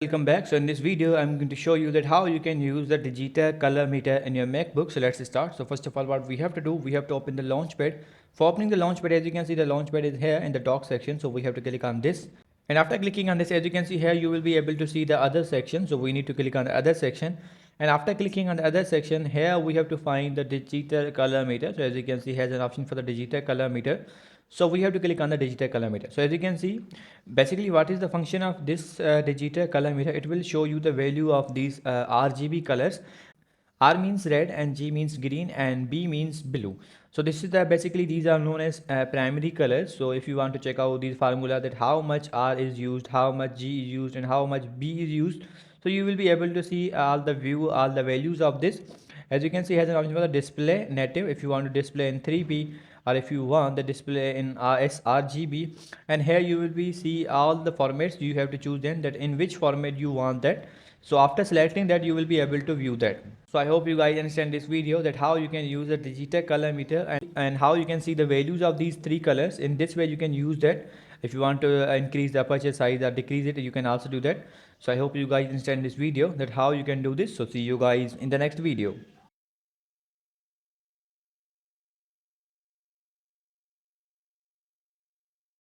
Welcome back. So in this video I'm going to show you that how you can use the digital color meter in your MacBook. So let's start. So first of all, what we have to do, we have to open the launchpad. For opening the launchpad, as you can see, the launchpad is here in the dock section, so we have to click on this, and after clicking on this, as you can see here, you will be able to see the other section. So we need to click on the other section, and after clicking on the other section, here we have to find the digital color meter. So as you can see, has an option for the digital color meter. So we have to click on the digital color meter. So as you can see, basically what is the function of this digital color meter? It will show you the value of these RGB colors. R means red and G means green and B means blue. So this is the basically these are known as primary colors. So if you want to check out these formula that how much R is used, how much G is used and how much B is used, so you will be able to see all the values of this. As you can see, it has an option for the display native if you want to display in 3p, or if you want the display in sRGB, and here you will be see all the formats. You have to choose then that in which format you want that. So after selecting that, you will be able to view that. So I hope you guys understand this video, that how you can use a digital color meter and how you can see the values of these three colors. In this way you can use that. If you want to increase the aperture size or decrease it, you can also do that. So I hope you guys understand this video, that how you can do this. So see you guys in the next video.